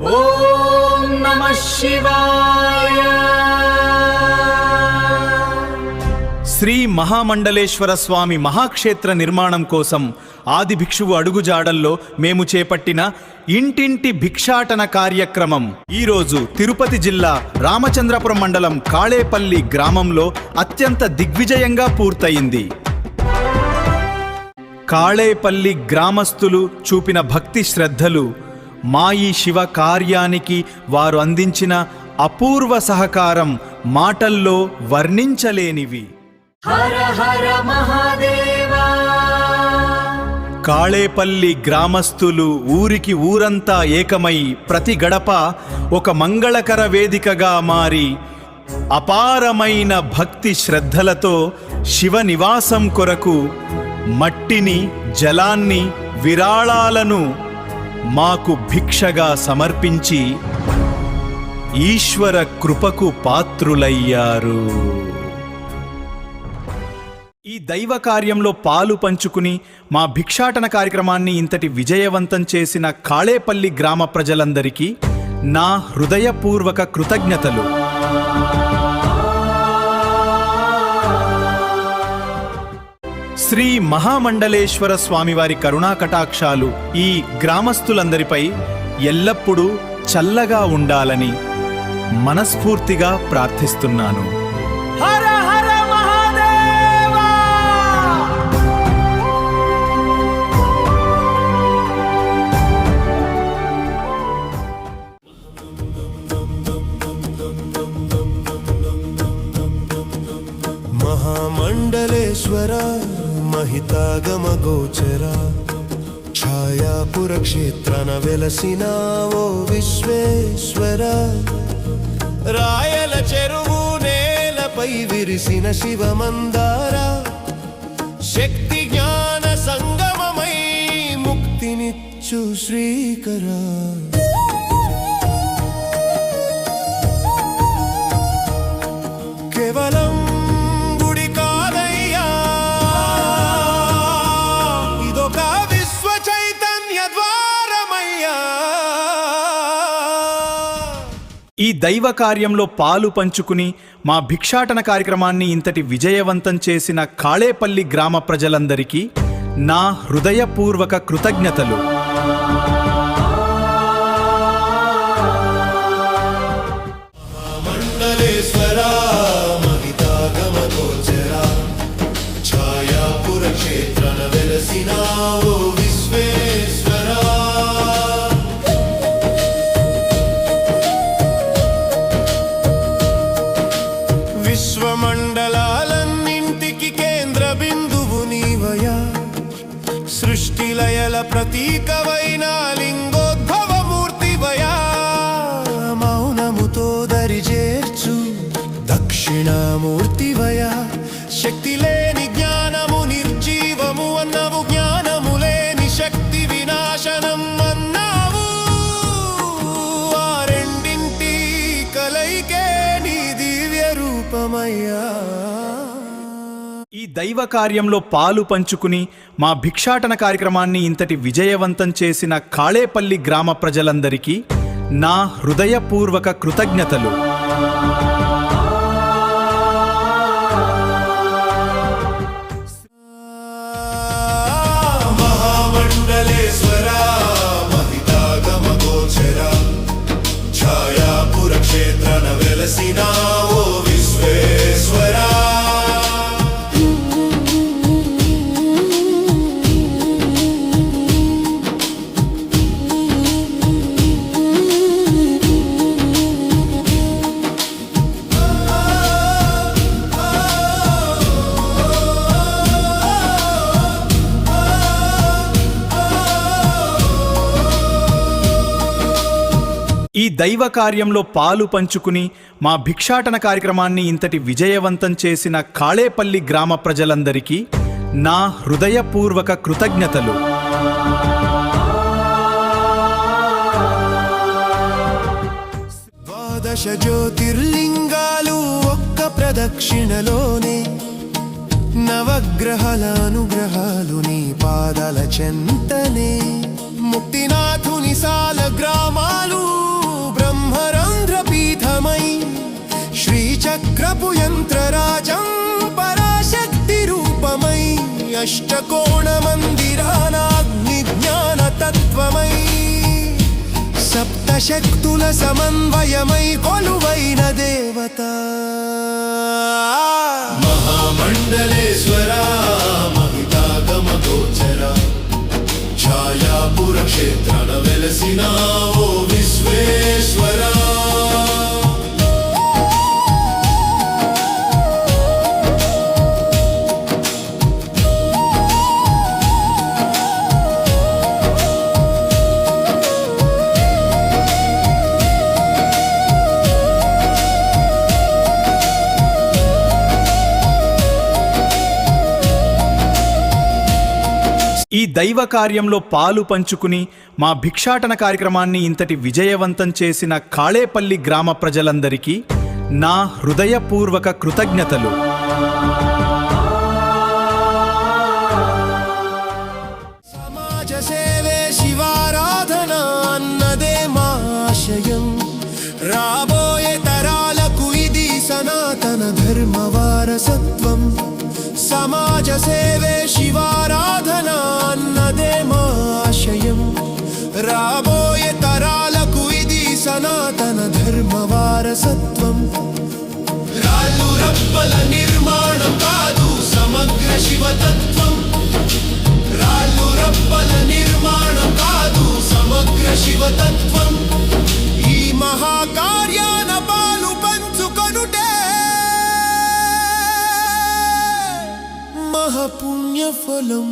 ఓం నమః శివాయ. శ్రీ మహామండలేశ్వర స్వామి మహాక్షేత్ర నిర్మాణం కోసం ఆది భిక్షువు అడుగుజాడల్లో మేము చేపట్టిన ఇంటింటి భిక్షాటన కార్యక్రమం ఈరోజు తిరుపతి జిల్లా రామచంద్రపురం మండలం కాళేపల్లి గ్రామంలో అత్యంత దిగ్విజయంగా పూర్తయింది. కాళేపల్లి గ్రామస్తులు చూపిన భక్తి శ్రద్ధలు, మా ఈ శివ కార్యానికి వారు అందించిన అపూర్వ సహకారం మాటల్లో వర్ణించలేనివి. హర హర మహాదేవా. కాళేపల్లి గ్రామస్తులు ఊరికి ఊరంతా ఏకమై ప్రతి గడప ఒక మంగళకర వేదికగా మారి అపారమైన భక్తి శ్రద్ధలతో శివ నివాసం కొరకు మట్టిని, జలాన్ని, విరాళాలను మాకు భిక్షగా సమర్పించి ఈశ్వర కృపకు పాత్రులయ్యారు. ఈ దైవ కార్యంలో పాలు పంచుకుని మా భిక్షాటన కార్యక్రమాన్ని ఇంతటి విజయవంతం చేసిన కాళేపల్లి గ్రామ ప్రజలందరికీ నా హృదయపూర్వక కృతజ్ఞతలు. శ్రీ మహామండలేశ్వర స్వామివారి కరుణా కటాక్షాలు ఈ గ్రామస్తులందరిపై ఎల్లప్పుడూ చల్లగా ఉండాలని మనస్ఫూర్తిగా ప్రార్థిస్తున్నాను. హర హర మహాదేవా. మహామండలేశ్వర మహితాగమ గోచర ఛాయాపుర క్షేత్రన వెలసిన ఓ విశ్వేశ్వర, రాయల చెరువు నేలపై విరిసిన శివమందార, శక్తి జ్ఞాన సంగమమై ముక్తినిచ్చు శ్రీకర. కేవలం ఈ దైవ కార్యంలో పాలు పంచుకుని మా భిక్షాటన కార్యక్రమాన్ని ఇంతటి విజయవంతం చేసిన కాళేపల్లి గ్రామ ప్రజలందరికీ నా హృదయపూర్వక కృతజ్ఞతలు. విశ్వమండలాలన్నింటికి కేంద్ర బిందువు నీవయా, సృష్టిలయల ప్రతీకవైన లింగోద్భవమూర్తివయా, మౌనముతో దరిచేర్చు దక్షిణామూర్తివయా, శక్తి లేని జ్ఞానము నిర్జీవము అన్నవు, జ్ఞానము లేని శక్తి వినాశనం అన్నావు, ఆ రెండింటి కలయికే నీ దివ్య రూపమయ్యా. ఈ దైవ కార్యంలో పాలు పంచుకుని మా భిక్షాటన కార్యక్రమాన్ని ఇంతటి విజయవంతం చేసిన కాళేపల్లి గ్రామ ప్రజలందరికీ నా హృదయపూర్వక కృతజ్ఞతలు. మహామండలేశ్వర మహితాగమ గోచర ఛాయాపుర క్షేత్రన వెలసిన ఓ విశ్వేశ్వర, ఈ దైవ కార్యంలో పాలు పంచుకుని మా భిక్షాటన కార్యక్రమాన్ని ఇంతటి విజయవంతం చేసిన కాళేపల్లి గ్రామ ప్రజలందరికీ నా హృదయపూర్వక కృతజ్ఞతలు. ద్వాదశ జ్యోతిర్లింగాలు ఒక్క ప్రదక్షిణలోనే, నవగ్రహాల అనుగ్రహాలు నీ పాదాల చెంతనే, ముక్తినాథుని సాల గ్రామాలు మంత్రరాజం పరాశక్తి రూపమై అష్టకోణ మందిరానాగ్ని జ్ఞాన తత్వమై సప్తశక్తుల సమన్వయమై కొలువైన దేవత మహామండలేశ్వర మహితాగమ గోచర ఛాయాపుర క్షేత్రాన వెలసిన ఓ విశ్వేశ్వర ఈ దైవ కార్యంలో పాలు పంచుకుని మా భిక్షాటన కార్యక్రమాన్ని ఇంతటి విజయవంతం చేసిన కాళేపల్లి గ్రామ ప్రజలందరికీ నా హృదయపూర్వక కృతజ్ఞతలు. సమాజ సేవే శివారాధన అన్నదే మా ఆశయం. రాబోయే తరాలకు ఇది సనాతన ధర్మ వారసత్వం. సమాజ సేవే శివారాధన అన్నదే మా ఆశయం. రాబోయే తరాలకు ఇది సనాతన ధర్మ వారసత్వం. రాళ్ళు రప్పల నిర్మాణం కాదు సమగ్ర శివతత్వం. రాళ్ళు రప్పల నిర్మాణం కాదు సమగ్ర శివతత్వం. ఈ మహాకార్యాన పాలు పంచుకొనుటే మహాపుణ్యఫలం.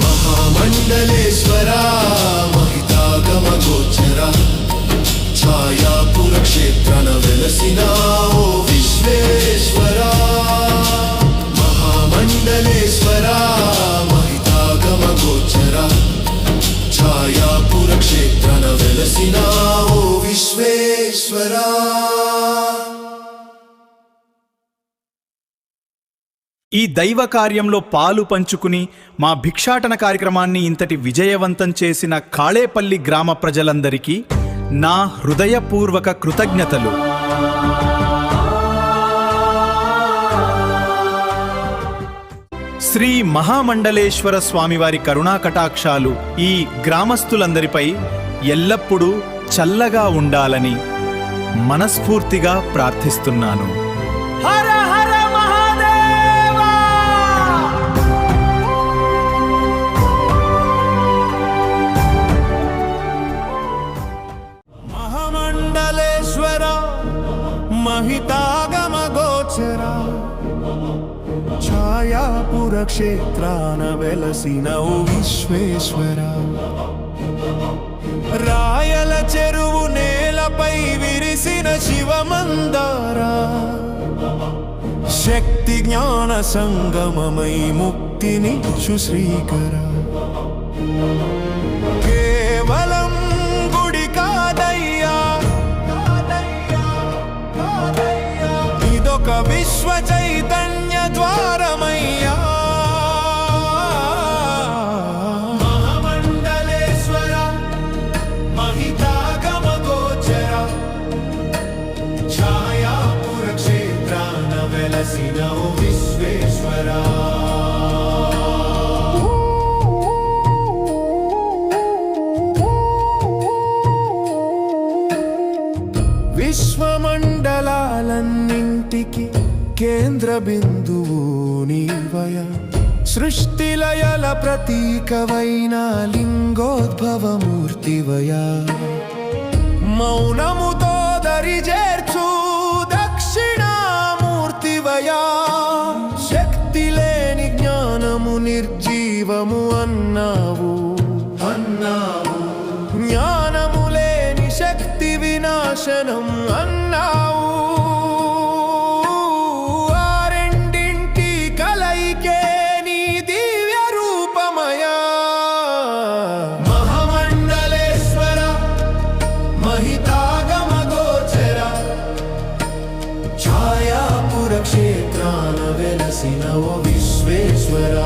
మహామండలేశ్వర మహితాగమ గోచర ఛాయాపుర క్షేత్రాన వెలసిన ఓ విశ్వేశ్వర. మహామండలేశ్వర మహితాగమ గోచర ఛాయాపుర క్షేత్రాన వెలసిన ఓ విశ్వేశ్వర. ఈ దైవ కార్యంలో పాలు పంచుకుని మా భిక్షాటన కార్యక్రమాన్ని ఇంతటి విజయవంతం చేసిన కాళేపల్లి గ్రామ ప్రజలందరికీ నా హృదయపూర్వక కృతజ్ఞతలు. శ్రీ మహామండలేశ్వర స్వామివారి కరుణా కటాక్షాలు ఈ గ్రామస్తులందరిపై ఎల్లప్పుడూ చల్లగా ఉండాలని మనస్ఫూర్తిగా ప్రార్థిస్తున్నాను. హర హర మహాదేవా! మహామండలేశ్వర మహితాగమ గోచర ఛాయాపుర క్షేత్రాన వెలసిన ఓ విశ్వేశ్వర. రాయల చెరువు నేలపై విరిసిన శివమందారా శక్తి జ్ఞాన సంగమమై ముక్తినిచ్చు శ్రీకర. కేవలం గుడి కాదయ్యా ఇదొక విశ్వ చైతన్య ద్వారమయ్యా. మహామండలేశ్వర మహితాగమ గోచర ఛాయాపుర క్షేత్రాన వెలసిన ఓ విశ్వేశ్వర. విశ్వమండలాలన్నింటికి కేంద్ర బిందువు నీవయ. సృష్టిలయల ప్రతీకవైన లింగోద్భవమూర్తివయా. మౌనముతో దరిజేర్చు దక్షిణామూర్తివయా. శక్తి లేని జ్ఞానము నిర్జీవము అన్నావు అన్నావు. జ్ఞానము లేని శక్తి వినాశనం అన్నావు. ఆ రెండింటి కలయికే నీ దివ్య రూపమయా. మహామండలేశ్వర మహితాగమ గోచర ఛాయాపుర క్షేత్రాన వెలసిన ఓ విశ్వేశ్వర.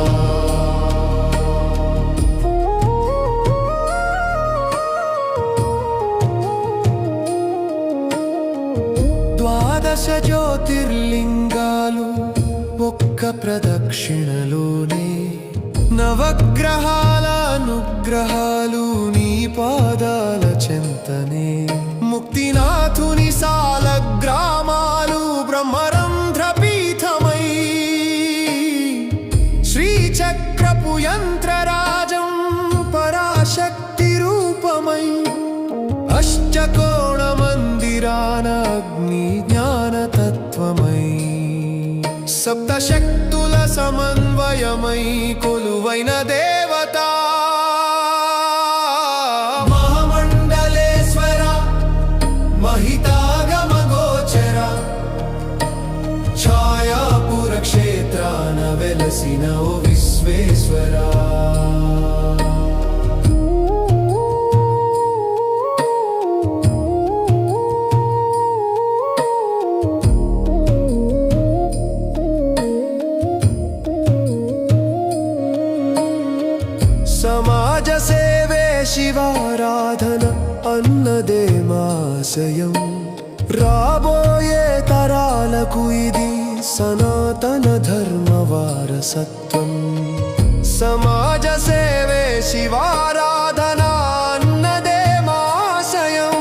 ద్వాదశ జ్యోతిర్లింగాలు ఒక్క ప్రదక్షిణలోనే, నవగ్రహాల అనుగ్రహాలు నీ పాదాల చెంతనే, ముక్తినాథుని సాల గ్రామాలు బ్రహ్మరంధ్ర పీఠమై, శ్రీచక్రపు యంత్రరాజం పరాశక్తి రూపమై, అష్టకోణ మందిరాన అగ్ని జ్ఞాన తత్వమై, సప్తశక్తుల సమన్వయమై కొలువైన దేవత మహామండలేశ్వర, మహితాగమ గోచర, ఛాయాపుర క్షేత్రాన వెలసిన ఓ విశ్వేశ్వరా. సమాజ సేవే శివారాధన అన్నదే మాశయం, రాబోయే తరాలకు ఇది సనాతన ధర్మ వారసత్వం. సమాజ సేవే శివారాధన అన్నదే మాశయం,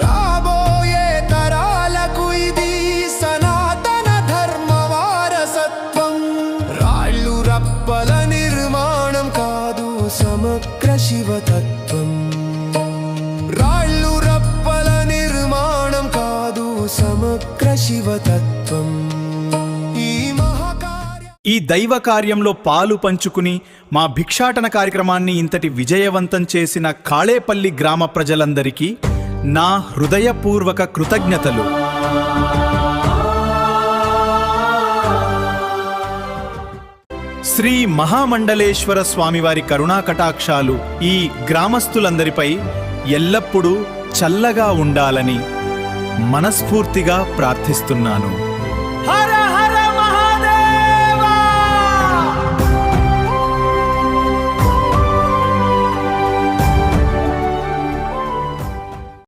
రాబోయే తరాలకు ఇది సనాతన ధర్మ వారసత్వం. రాళ్ళు రప్పల నిర్మాణం కాదు సమగ్ర శివతత్వం, రాళ్ళు రప్పల నిర్మాణం కాదు సమగ్ర శివతత్వం. ఈ దైవ కార్యంలో పాలు పంచుకుని మా భిక్షాటన కార్యక్రమాన్ని ఇంతటి విజయవంతం చేసిన కాళేపల్లి గ్రామ ప్రజలందరికీ నా హృదయపూర్వక కృతజ్ఞతలు. శ్రీ మహామండలేశ్వర స్వామివారి కరుణా కటాక్షాలు ఈ గ్రామస్తులందరిపై ఎల్లప్పుడూ చల్లగా ఉండాలని మనస్ఫూర్తిగా ప్రార్థిస్తున్నాను.